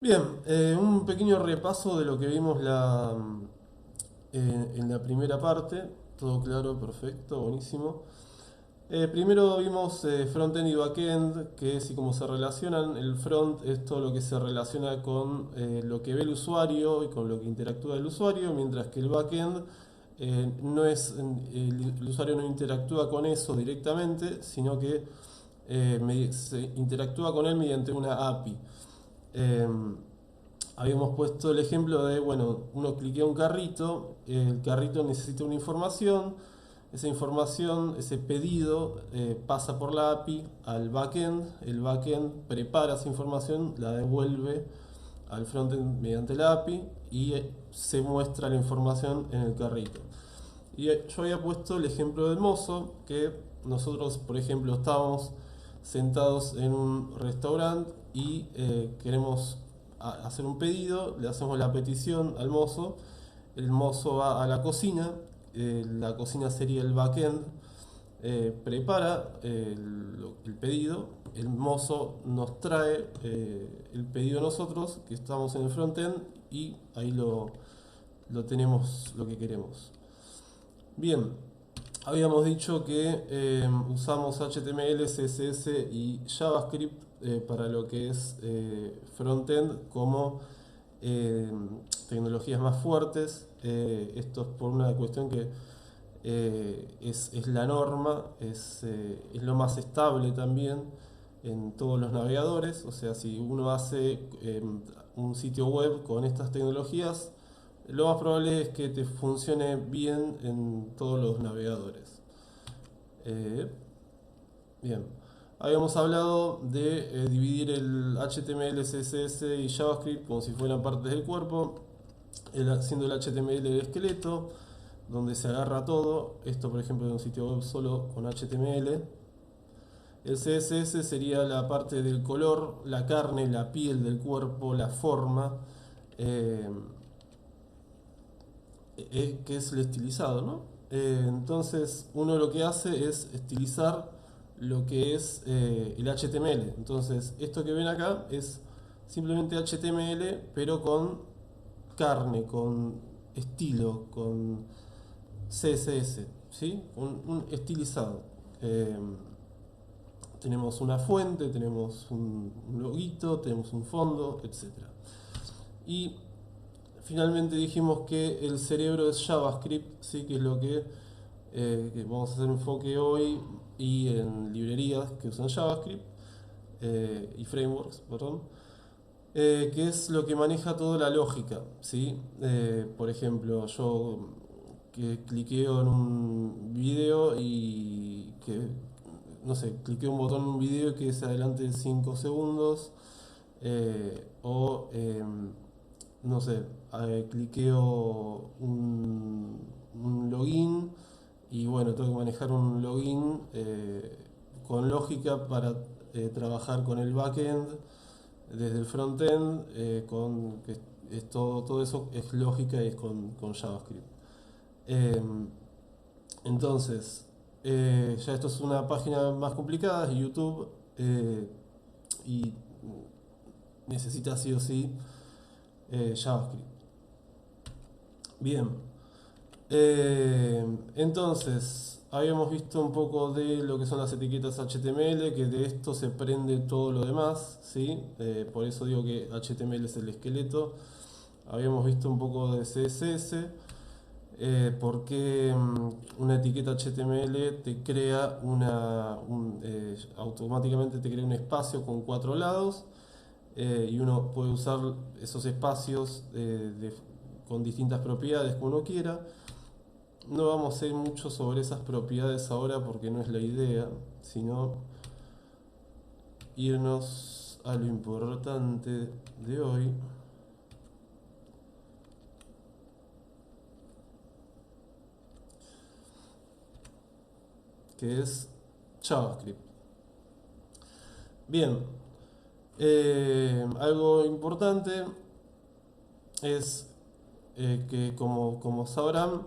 Bien, un pequeño repaso de lo que vimos en la primera parte. Todo claro, perfecto, buenísimo. Primero vimos frontend y backend, que es y cómo se relacionan. El front es todo lo que se relaciona con lo que ve el usuario y con lo que interactúa el usuario, mientras que el backend no es, el usuario no interactúa con eso directamente, sino que se interactúa con él mediante una API. Em, Habíamos puesto el ejemplo de, bueno, uno cliquea un carrito, el carrito necesita una información, esa información, ese pedido pasa por la API al backend, el backend prepara esa información, la devuelve al frontend mediante la API y se muestra la información en el carrito. Y yo había puesto el ejemplo del mozo, que nosotros, por ejemplo, estábamos sentados en un restaurante y queremos hacer un pedido, le hacemos la petición al mozo, el mozo va a la cocina sería el backend, prepara el pedido, el mozo nos trae el pedido a nosotros, que estamos en el frontend, y ahí lo tenemos lo que queremos. Bien, habíamos dicho que usamos HTML, CSS y JavaScript para lo que es frontend como eh, tecnologías más fuertes. Esto es por una cuestión que es la norma, es lo más estable también en todos los navegadores. O sea, si uno hace un sitio web con estas tecnologías, lo más probable es que te funcione bien en todos los navegadores. Eh, Bien, habíamos hablado de dividir el HTML, CSS y JavaScript como si fueran partes del cuerpo, siendo el HTML el esqueleto, donde se agarra todo. Esto, por ejemplo, de un sitio web solo con HTML. El CSS sería la parte del color, la carne, la piel del cuerpo, la forma, eh, que es el estilizado, ¿no? Entonces uno lo que hace es estilizar lo que es el HTML. Entonces esto que ven acá es simplemente HTML, pero con carne, con estilo, con CSS, ¿sí? Un estilizado. Eh, Tenemos una fuente, tenemos un loguito, tenemos un fondo, etcétera. Y finalmente dijimos que el cerebro es JavaScript, ¿sí? Que es lo que vamos a hacer enfoque hoy y en librerías que usan JavaScript y frameworks, perdón, que es lo que maneja toda la lógica, ¿sí? Por ejemplo, yo que cliqueo en un video y que, no sé, cliqueo un botón en un video que se adelante 5 segundos o no sé, cliqueo un login y bueno, tengo que manejar un login con lógica para trabajar con el backend desde el frontend, que es todo eso es lógica y es con JavaScript. Eh, entonces, ya esto es una página más complicada, es YouTube, y necesita sí o sí JavaScript. Bien, entonces, habíamos visto un poco de lo que son las etiquetas HTML, que de esto se prende todo lo demás, ¿sí? Por eso digo que HTML es el esqueleto. Habíamos visto un poco de CSS, porque una etiqueta HTML te crea automáticamente te crea un espacio con cuatro lados, y uno puede usar esos espacios con distintas propiedades que uno quiera. No vamos a ir mucho sobre esas propiedades ahora porque no es la idea, sino irnos a lo importante de hoy, que es JavaScript. Bien, algo importante es que como sabrán,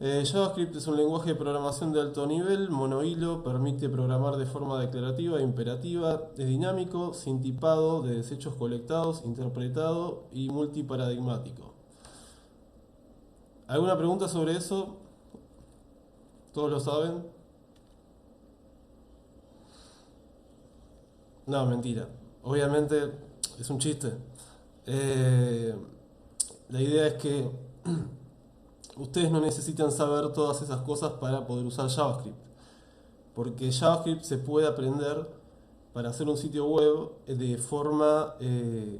JavaScript es un lenguaje de programación de alto nivel, monohilo, permite programar de forma declarativa e imperativa, es dinámico, sin tipado, de desechos colectados, interpretado y multiparadigmático. ¿Alguna pregunta sobre eso? ¿Todos lo saben? No, mentira. Obviamente es un chiste. Eh, la idea es que ustedes no necesitan saber todas esas cosas para poder usar JavaScript, porque JavaScript se puede aprender para hacer un sitio web de forma eh,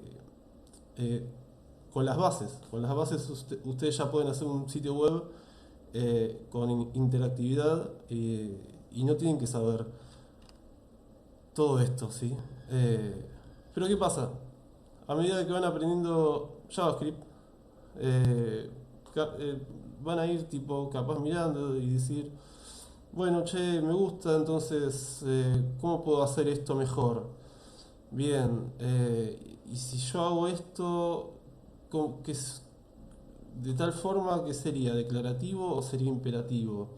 con las bases. Con las bases ustedes ya pueden hacer un sitio web con interactividad y no tienen que saber todo esto, ¿sí? Eh, pero ¿qué pasa? A medida que van aprendiendo JavaScript, eh, eh, van a ir tipo capaz mirando y decir, bueno, che, me gusta, entonces, ¿cómo puedo hacer esto mejor? Bien, y si yo hago esto, que es de tal forma que sería declarativo o sería imperativo?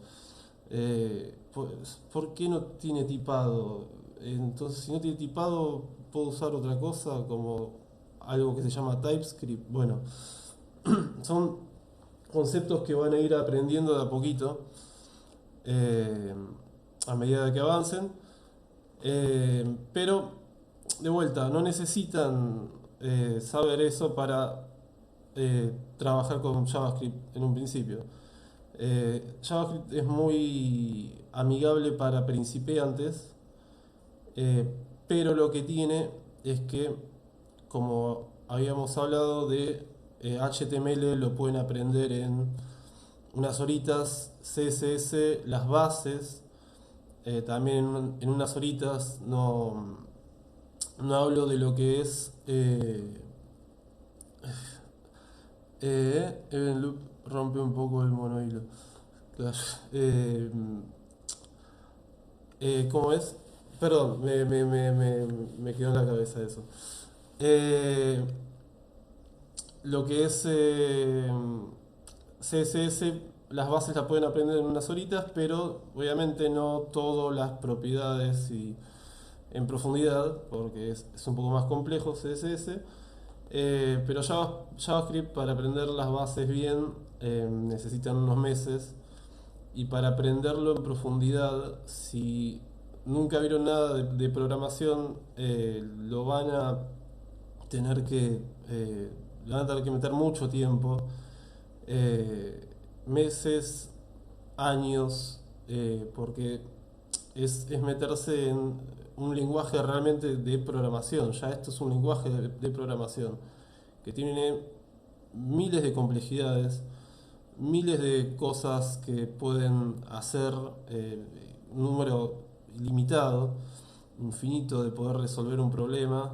Pues, ¿por qué no tiene tipado? Entonces, si no tiene tipado, puedo usar otra cosa como algo que se llama TypeScript. Bueno, son conceptos que van a ir aprendiendo de a poquito eh, a medida de que avancen. Pero, de vuelta, no necesitan saber eso para trabajar con JavaScript en un principio. JavaScript es muy amigable para principiantes, eh, pero lo que tiene es que, como habíamos hablado de HTML, lo pueden aprender en unas horitas, CSS, las bases, también en unas horitas. No hablo de lo que es Event Loop rompe un poco el monohilo. Claro. ¿Cómo es? Perdón, me quedó en la cabeza eso. Eh, lo que es CSS, las bases las pueden aprender en unas horitas, pero obviamente no todas las propiedades y en profundidad, porque es un poco más complejo CSS. Pero JavaScript, para aprender las bases bien, necesitan unos meses. Y para aprenderlo en profundidad, si nunca vieron nada de programación, lo van a tener que le van a tener que meter mucho tiempo, meses, años, porque es meterse en un lenguaje realmente de programación. Ya esto es un lenguaje de programación que tiene miles de complejidades, miles de cosas que pueden hacer, un número ilimitado, infinito de poder resolver un problema.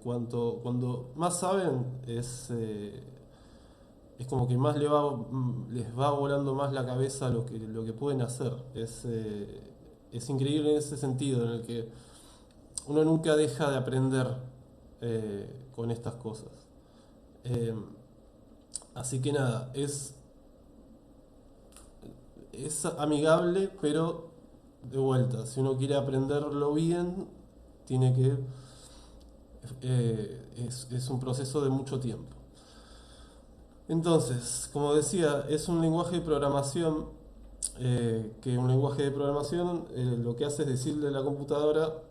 Cuando más saben, es como que más les va volando más la cabeza lo que pueden hacer. Es increíble en ese sentido, en el que uno nunca deja de aprender con estas cosas. Eh, Así que nada, es amigable, pero de vuelta, si uno quiere aprenderlo bien, tiene que... es un proceso de mucho tiempo. Entonces, como decía, es un lenguaje de programación, que un lenguaje de programación lo que hace es decirle a la computadora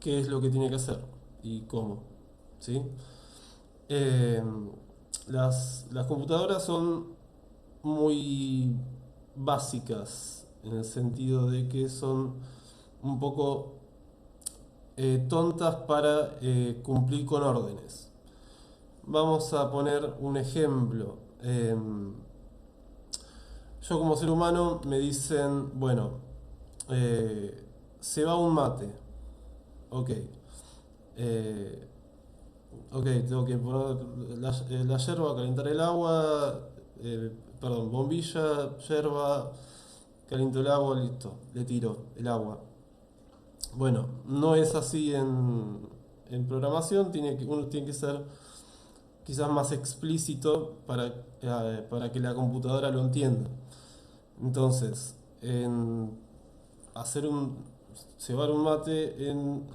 qué es lo que tiene que hacer y cómo. ¿Sí? Eh, las computadoras son muy básicas en el sentido de que son un poco tontas para cumplir con órdenes. Vamos a poner un ejemplo. Yo como ser humano me dicen, bueno, se va un mate. Ok. Eh, ok, tengo que poner la yerba, calentar el agua, perdón, bombilla, yerba, caliento el agua, listo, le tiro el agua. Bueno, no es así en programación, uno tiene que ser quizás más explícito para que la computadora lo entienda. Entonces, hacer cebar un mate en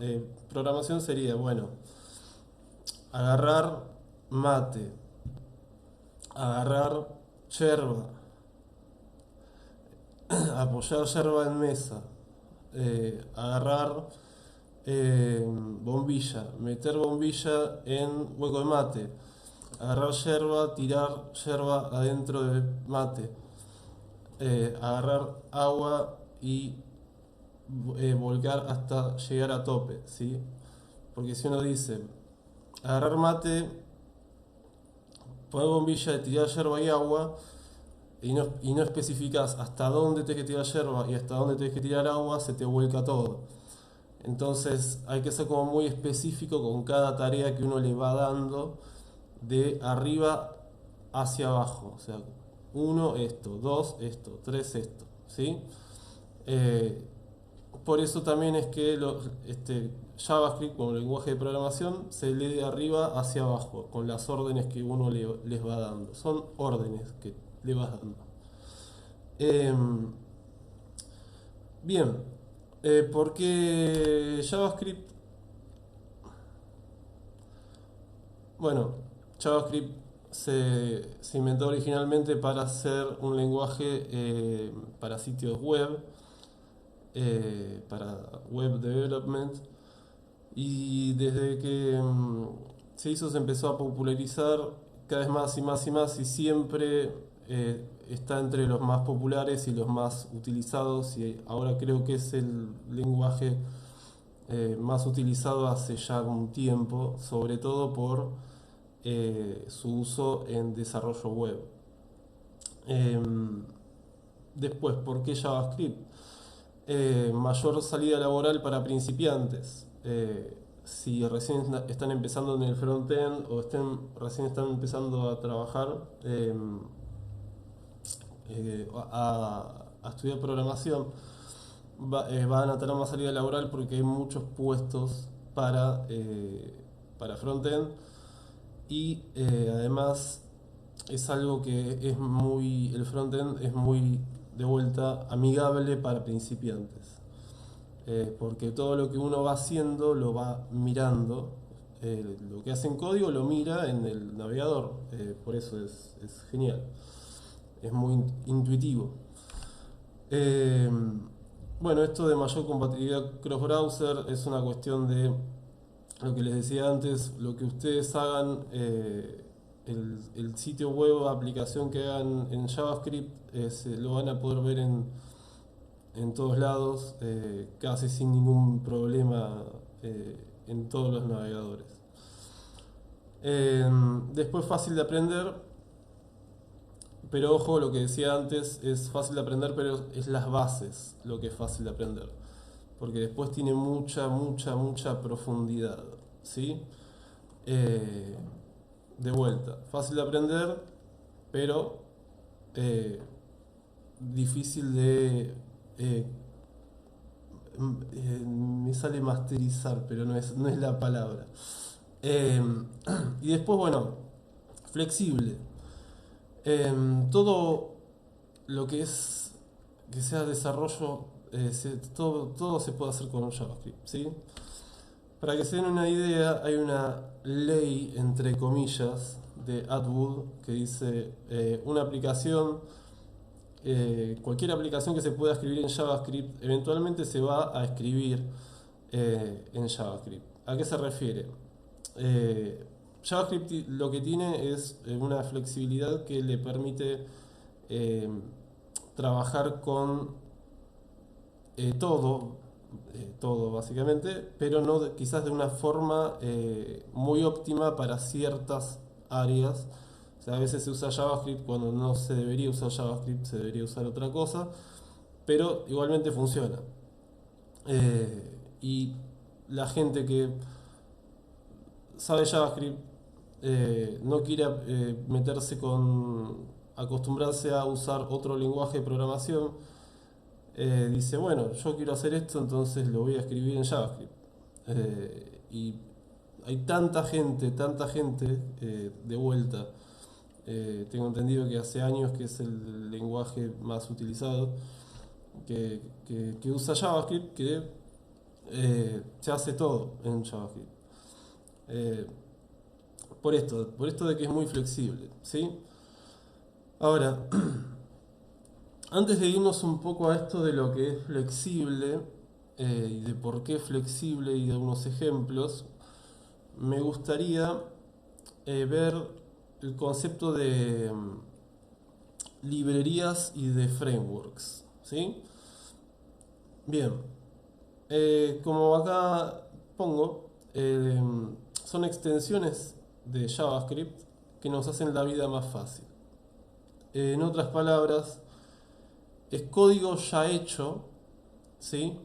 programación sería, bueno, agarrar mate, agarrar yerba, apoyar yerba en mesa, agarrar bombilla, meter bombilla en hueco de mate, agarrar yerba, tirar yerba adentro del mate, agarrar agua y volcar hasta llegar a tope, ¿sí? Porque si uno dice agarrar mate, poner bombilla, tirar yerba y agua, y no especificas hasta dónde tenés que tirar yerba y hasta dónde tenés que tirar agua, se te vuelca todo. Entonces hay que ser como muy específico con cada tarea que uno le va dando de arriba hacia abajo. O sea, 1 esto, 2 esto, 3 esto, ¿sí? Eh, por eso también es que JavaScript como lenguaje de programación se lee de arriba hacia abajo, con las órdenes que uno les va dando. Son órdenes que le vas dando. Bien, ¿por qué JavaScript? Bueno, JavaScript se inventó originalmente para ser un lenguaje para sitios web, para web development, y desde que se hizo se empezó a popularizar cada vez más y más y más, y siempre está entre los más populares y los más utilizados, y ahora creo que es el lenguaje más utilizado hace ya un tiempo, sobre todo por su uso en desarrollo web. Después, ¿por qué JavaScript? Mayor salida laboral para principiantes. Si recién están empezando en el frontend o recién están empezando a trabajar, a estudiar programación, van a tener más salida laboral porque hay muchos puestos para frontend, y además es algo que el frontend es muy de vuelta amigable para principiantes, porque todo lo que uno va haciendo lo va mirando, lo que hace en código lo mira en el navegador, por eso es genial, es muy intuitivo. Eh, bueno, esto de mayor compatibilidad cross-browser es una cuestión de lo que les decía antes, lo que ustedes hagan, el sitio web o aplicación que hagan en JavaScript, lo van a poder ver en todos lados, casi sin ningún problema, en todos los navegadores. Después fácil de aprender, pero ojo, lo que decía antes es fácil de aprender, pero es las bases lo que es fácil de aprender, porque después tiene mucha profundidad, ¿sí? De vuelta, fácil de aprender, pero difícil de... eh, me sale masterizar, pero no es la palabra. Eh, y después, bueno, flexible. Todo lo que sea desarrollo, todo se puede hacer con JavaScript, ¿sí? Para que se den una idea, hay una ley, entre comillas, de Atwood que dice una aplicación, cualquier aplicación que se pueda escribir en JavaScript, eventualmente se va a escribir en JavaScript. ¿A qué se refiere? JavaScript lo que tiene es una flexibilidad que le permite eh, trabajar con todo básicamente, pero no quizás de una forma muy óptima para ciertas áreas. O sea, a veces se usa JavaScript cuando no se debería usar JavaScript, se debería usar otra cosa, pero igualmente funciona. Y la gente que sabe JavaScript no quiere acostumbrarse a usar otro lenguaje de programación, dice, bueno, yo quiero hacer esto, entonces lo voy a escribir en JavaScript. Y hay tanta gente, de vuelta. Tengo entendido que hace años que es el lenguaje más utilizado, que usa JavaScript, que se hace todo en JavaScript. Eh, por esto de que es muy flexible, ¿sí? Ahora, antes de irnos un poco a esto de lo que es flexible y de por qué es flexible y de unos ejemplos, me gustaría ver el concepto de librerías y de frameworks, ¿sí? Bien, como acá pongo, son extensiones de JavaScript que nos hacen la vida más fácil. En otras palabras, es código ya hecho, ¿sí?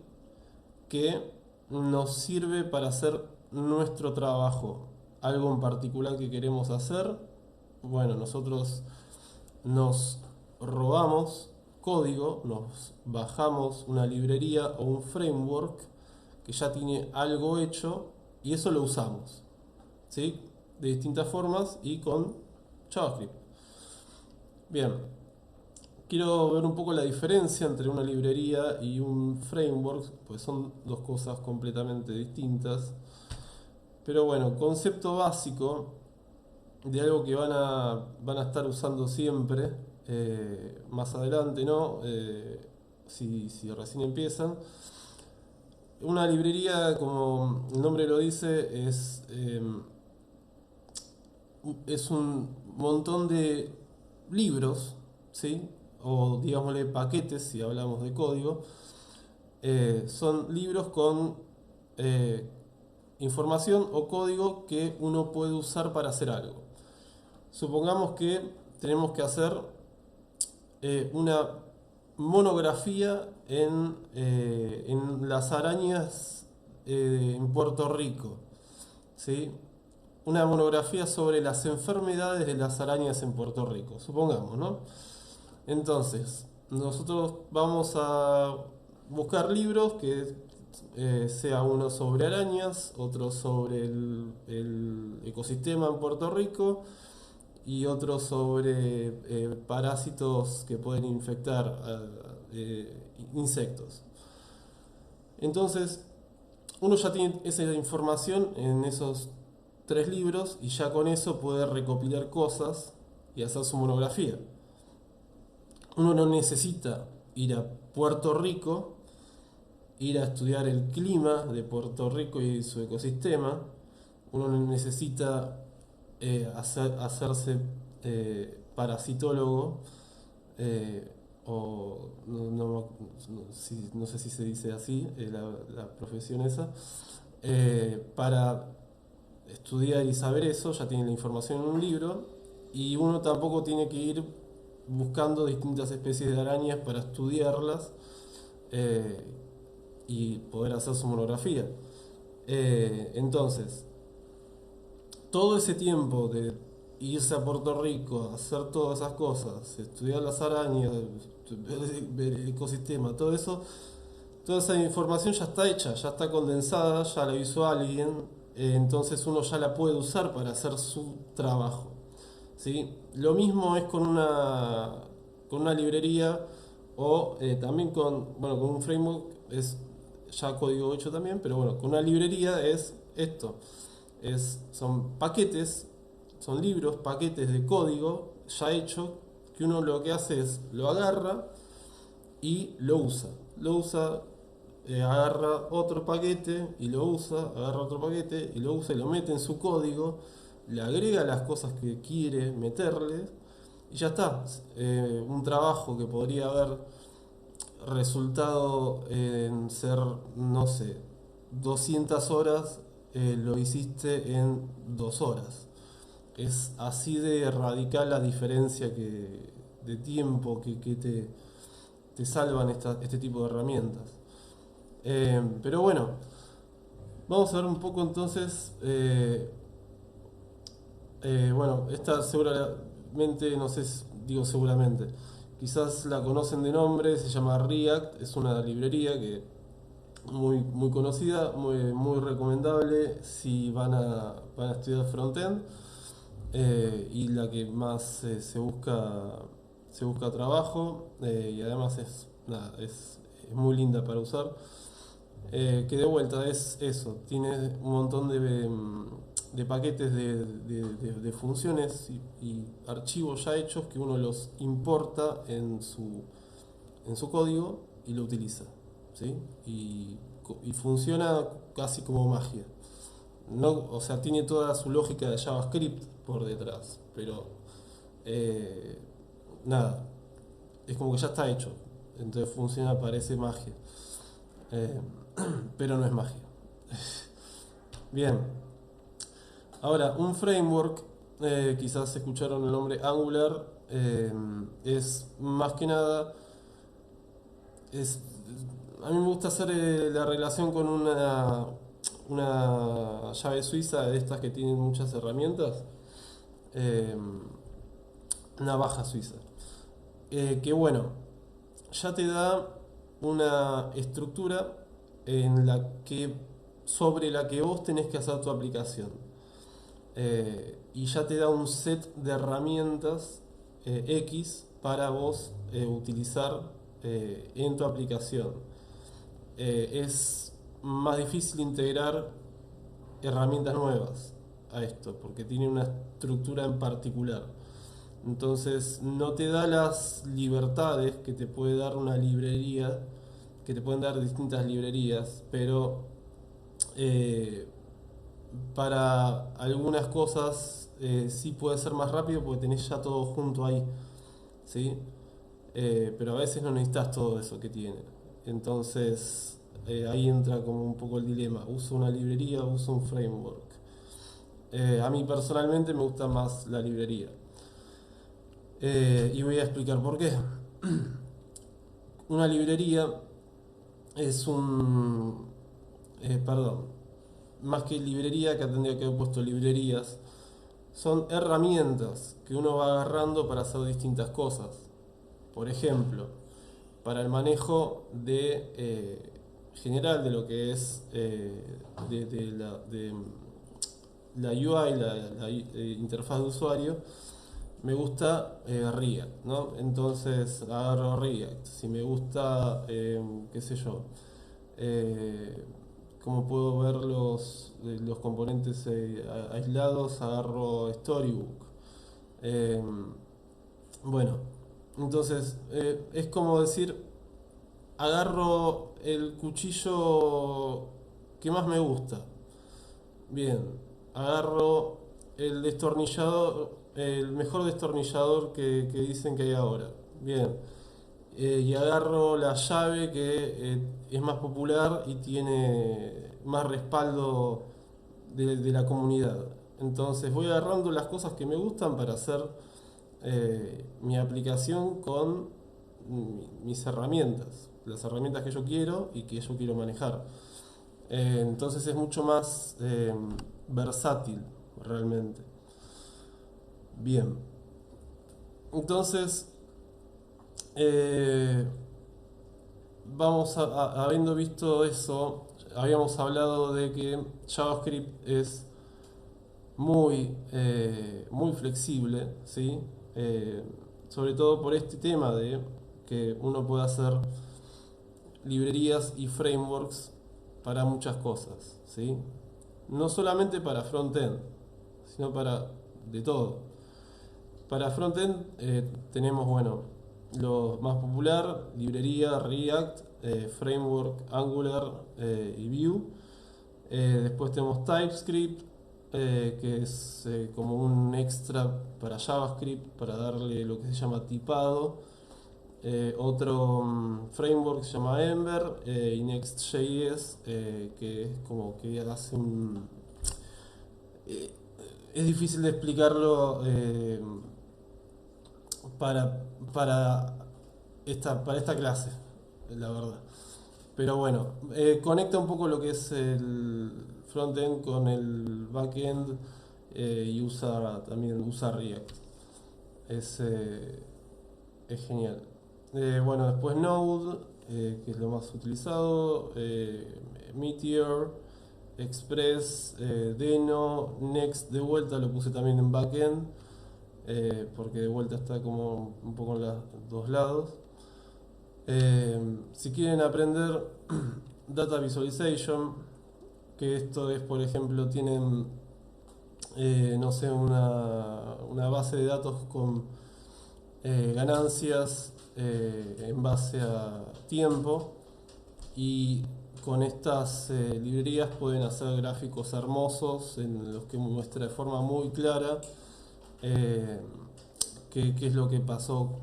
Que nos sirve para hacer nuestro trabajo. Algo en particular que queremos hacer, bueno, nosotros nos robamos código, nos bajamos una librería o un framework que ya tiene algo hecho y eso lo usamos, ¿sí? De distintas formas y con JavaScript. Bien, quiero ver un poco la diferencia entre una librería y un framework, pues son dos cosas completamente distintas. Pero bueno, concepto básico de algo que van a estar usando siempre, más adelante, ¿no? Si recién empiezan. Una librería, como el nombre lo dice, es un montón de libros, ¿sí? O digámosle paquetes, si hablamos de código. Son libros con eh, información o código que uno puede usar para hacer algo. Supongamos que tenemos que hacer una monografía en las arañas en Puerto Rico, ¿sí? Una monografía sobre las enfermedades de las arañas en Puerto Rico, supongamos, ¿no? Entonces, nosotros vamos a buscar libros que sea uno sobre arañas, otro sobre el ecosistema en Puerto Rico y otro sobre parásitos que pueden infectar insectos. Entonces, uno ya tiene esa información en esos tres libros y ya con eso puede recopilar cosas y hacer su monografía. Uno no necesita ir a Puerto Rico, ir a estudiar el clima de Puerto Rico y su ecosistema. Uno no necesita hacerse parasitólogo o no sé si se dice así la profesión esa, para estudiar y saber eso. Ya tiene la información en un libro y uno tampoco tiene que ir buscando distintas especies de arañas para estudiarlas eh, y poder hacer su monografía. Entonces, todo ese tiempo de irse a Puerto Rico, hacer todas esas cosas, estudiar las arañas, ver el ecosistema, todo eso, toda esa información ya está hecha, ya está condensada, ya la hizo alguien, entonces uno ya la puede usar para hacer su trabajo, ¿sí? Lo mismo es con una librería o también bueno, con un framework es ya código hecho también, pero bueno, con una librería es esto. Son paquetes, son libros, paquetes de código ya hecho, que uno lo que hace es lo agarra y lo usa. Lo usa, agarra otro paquete y lo usa, agarra otro paquete y lo usa y lo mete en su código, le agrega las cosas que quiere meterle y ya está. Un trabajo que podría haber resultado en ser, no sé, 200 horas, lo hiciste en 2 horas. Es así de radical la diferencia de tiempo que te salvan este tipo de herramientas. Pero bueno, vamos a ver un poco entonces. Bueno, esta seguramente, no sé, digo seguramente, quizás la conocen de nombre, se llama React, es una librería que muy conocida, muy recomendable si van a estudiar frontend, y la que más se busca trabajo, y además nada, es muy linda para usar. Que de vuelta es eso, tiene un montón de paquetes de funciones y archivos ya hechos que uno los importa en su código y lo utiliza, ¿sí? Y funciona casi como magia. No, o sea, tiene toda su lógica de JavaScript por detrás, pero eh, nada, es como que ya está hecho, entonces funciona, parece magia. Eh, pero no es magia. Bien, ahora un framework, quizás escucharon el nombre Angular, es más que nada, es, a mí me gusta hacer la relación con una llave suiza de estas que tienen muchas herramientas, eh, una baja suiza, que bueno, ya te da una estructura en la que sobre la que vos tenés que hacer tu aplicación. Y ya te da un set de herramientas X para vos utilizar en tu aplicación. Es más difícil integrar herramientas nuevas a esto porque tiene una estructura en particular. Entonces no te da las libertades que te puede dar una librería, que te pueden dar distintas librerías, pero eh, para algunas cosas sí puede ser más rápido porque tenés ya todo junto ahí, ¿sí? Pero a veces no necesitas todo eso que tiene. Entonces ahí entra como un poco el dilema. ¿Uso una librería o uso un framework? A mí personalmente me gusta más la librería. Y voy a explicar por qué. Una librería es perdón, más que librería, que tendría que haber puesto librerías, son herramientas que uno va agarrando para hacer distintas cosas. Por ejemplo, para el manejo general de lo que es de la UI, la interfaz de usuario, me gusta React, ¿no? Entonces agarro React. Si me gusta, qué sé yo, eh, como puedo ver los componentes aislados, agarro Storybook. Eh, bueno, entonces es como decir, agarro el cuchillo que más me gusta. Bien, agarro el destornillador, el mejor destornillador que dicen que hay ahora. Bien, y agarro la llave que es más popular y tiene más respaldo de la comunidad. Entonces voy agarrando las cosas que me gustan para hacer mi aplicación con mis herramientas, las herramientas que yo quiero y que yo quiero manejar. Entonces es mucho más versátil realmente. Bien, entonces eh, habiendo visto eso, habíamos hablado de que JavaScript es muy flexible, ¿sí? Eh, Sobre todo por este tema de que uno puede hacer librerías y frameworks para muchas cosas, ¿sí? No solamente para frontend, sino para de todo. Para frontend tenemos, bueno, lo más popular, librería, React, framework, Angular y Vue. Después tenemos TypeScript, que es como un extra para JavaScript, para darle lo que se llama tipado. Otro framework se llama Ember, y Next.js, que es como que hace un... eh, es difícil de explicarlo para, para, para esta clase, la verdad. Pero bueno, conecta un poco lo que es el frontend con el backend, y también usa React. Es, es genial. Bueno, después Node, que es lo más utilizado, Meteor, Express, Deno, Next de vuelta lo puse también en backend, porque de vuelta está como un poco en los dos lados. Si quieren aprender Data Visualization, que esto es, por ejemplo, tienen, no sé, una base de datos con ganancias en base a tiempo, y con estas librerías pueden hacer gráficos hermosos en los que muestra de forma muy clara eh, qué es lo que pasó,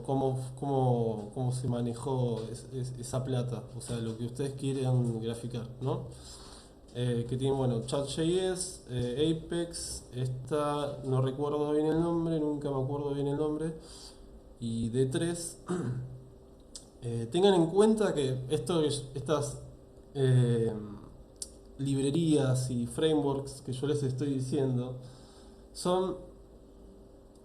cómo se manejó esa plata, o sea, lo que ustedes quieren graficar, ¿no? Que tienen, bueno, Chat.js, Apex, esta no recuerdo bien el nombre, nunca me acuerdo bien el nombre, y D3. Tengan en cuenta que estas eh, librerías y frameworks que yo les estoy diciendo son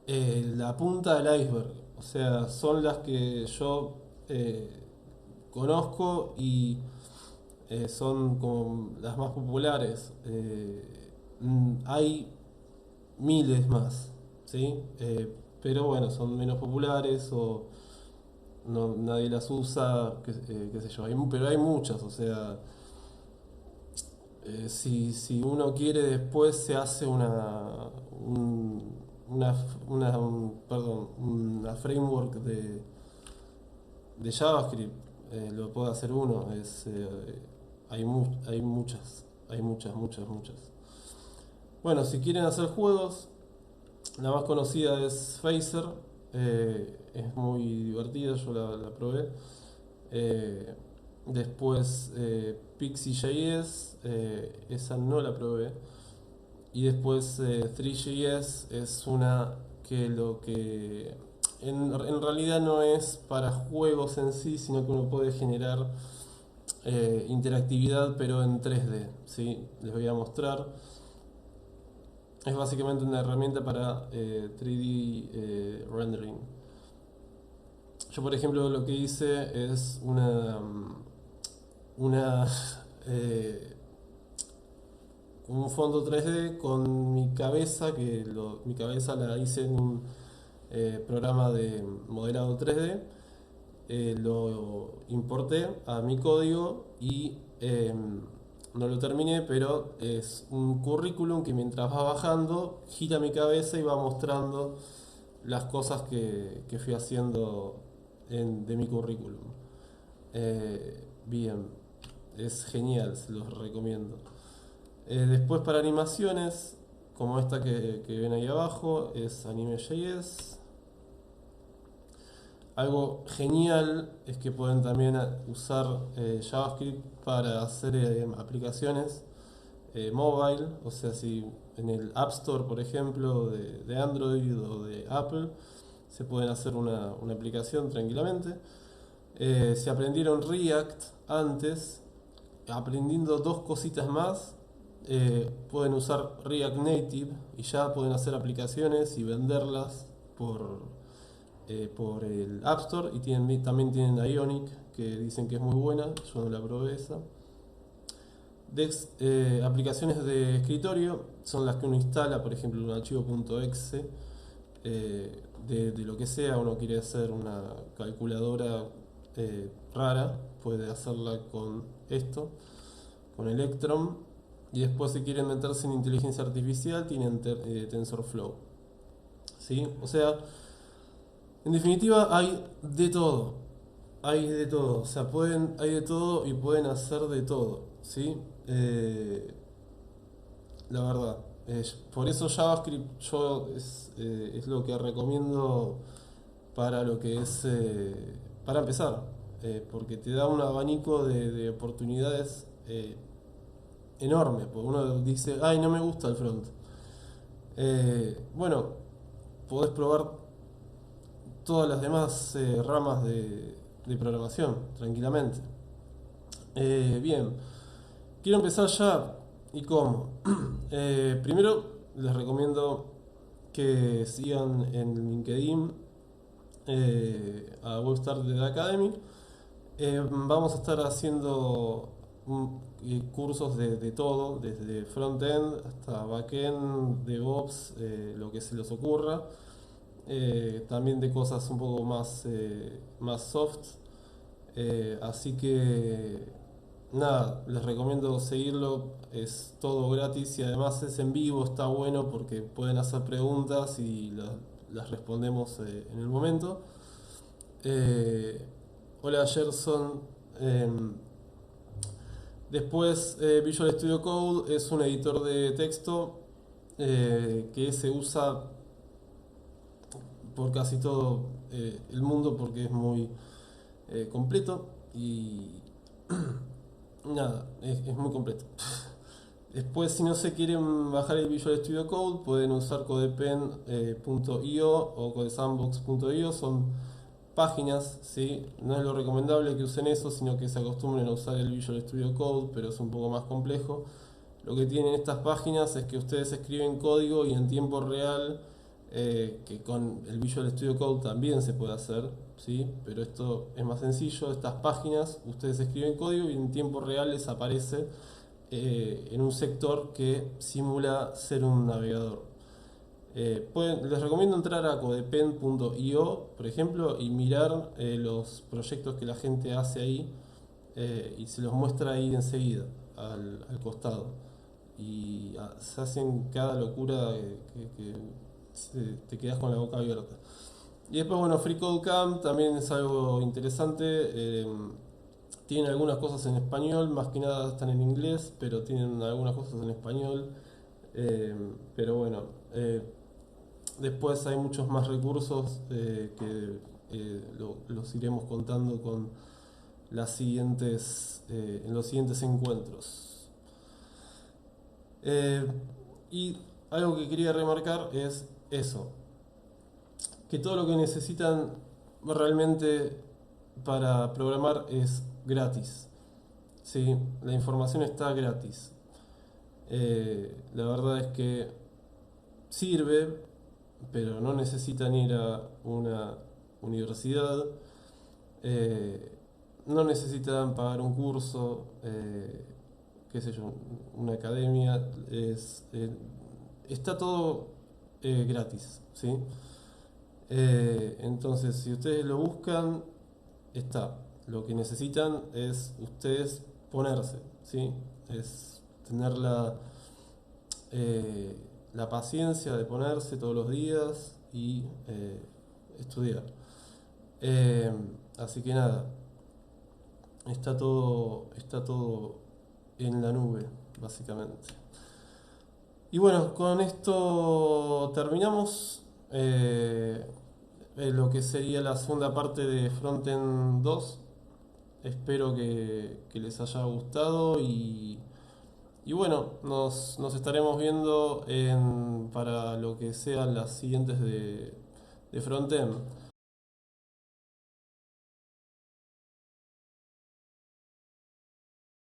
la punta del iceberg, o sea, son las que yo conozco y son como las más populares. Hay miles más, ¿sí? Pero bueno, son menos populares o no, nadie las usa, qué sé yo, pero hay muchas, o sea, si uno quiere después se hace una framework de JavaScript, lo puede hacer uno, hay muchas, muchas. Bueno, si quieren hacer juegos, la más conocida es Phaser, es muy divertida, yo la probé. Eh, Después Pixie.js, esa no la probé. Y después 3JS es una que lo que en realidad no es para juegos en sí, sino que uno puede generar interactividad pero en 3D, ¿sí? Les voy a mostrar. Es básicamente una herramienta para 3D rendering. Yo, por ejemplo, lo que hice es una eh, un fondo 3D con mi cabeza, mi cabeza la hice en un programa de modelado 3D, lo importé a mi código y no lo terminé, pero es un currículum que mientras va bajando gira mi cabeza y va mostrando las cosas que fui haciendo de mi currículum. Bien, es genial, se los recomiendo. Después para animaciones, como esta que ven ahí abajo, es Anime.js. Algo genial es que pueden también usar JavaScript para hacer aplicaciones mobile, o sea, si en el App Store, por ejemplo, de Android o de Apple, se pueden hacer una aplicación tranquilamente. Si aprendieron React antes, aprendiendo dos cositas más, pueden usar React Native y ya pueden hacer aplicaciones y venderlas por el App Store. Y también tienen Ionic, que dicen que es muy buena, yo no la probé esa. Aplicaciones de escritorio son las que uno instala, por ejemplo, un archivo .exe de lo que sea. Uno quiere hacer una calculadora rara, puede hacerla con esto, con Electron. Y después, si quieren meterse en inteligencia artificial, tienen TensorFlow, ¿sí? O sea, en definitiva hay de todo, o sea, hay de todo y pueden hacer de todo, ¿sí? La verdad, por eso JavaScript es lo que recomiendo para lo que es, para empezar, porque te da un abanico de oportunidades enorme, porque uno dice, ay, no me gusta el front. Bueno, podés probar todas las demás ramas de programación tranquilamente. Bien, quiero empezar ya. ¿Y cómo? Primero les recomiendo que sigan en LinkedIn a Webstart de la Academy. Vamos a estar haciendo cursos de todo, desde frontend hasta backend, DevOps, lo que se les ocurra. También de cosas un poco más soft. Así que nada, les recomiendo seguirlo, es todo gratis y además es en vivo, está bueno porque pueden hacer preguntas y las respondemos en el momento. Eh, Hola Gerson. Em, Después, Visual Studio Code es un editor de texto que se usa por casi todo el mundo porque es muy completo y nada, es muy completo. Después, si no se quieren bajar el Visual Studio Code, pueden usar codepen.io o codesandbox.io. Son páginas, ¿sí? No es lo recomendable que usen eso, sino que se acostumbren a usar el Visual Studio Code, pero es un poco más complejo. Lo que tienen estas páginas es que ustedes escriben código y en tiempo real, que con el Visual Studio Code también se puede hacer, ¿sí? Pero esto es más sencillo. Estas páginas, ustedes escriben código y en tiempo real les aparece en un sector que simula ser un navegador. Les recomiendo entrar a codepen.io, por ejemplo, y mirar los proyectos que la gente hace ahí y se los muestra ahí enseguida, al costado. Y se hacen cada locura que te quedas con la boca abierta. Y después, bueno, FreeCodeCamp también es algo interesante. Tienen algunas cosas en español, más que nada están en inglés, pero tienen algunas cosas en español. Pero bueno, después hay muchos más recursos que los iremos contando en los siguientes encuentros. Eh, y algo que quería remarcar es eso, que todo lo que necesitan realmente para programar es gratis. ¿Sí? La información está gratis. La verdad es que sirve, pero no necesitan ir a una universidad, eh, no necesitan pagar un curso, qué sé yo, una academia, está todo gratis, ¿sí? Entonces, si ustedes lo buscan, está. Lo que necesitan es ustedes ponerse, ¿sí? Es tener eh, la paciencia de ponerse todos los días y estudiar. Eh, Así que nada, está todo en la nube, básicamente. Y bueno, con esto terminamos lo que sería la segunda parte de Frontend 2. Espero que les haya gustado y bueno, nos estaremos viendo para lo que sean las siguientes de Frontend.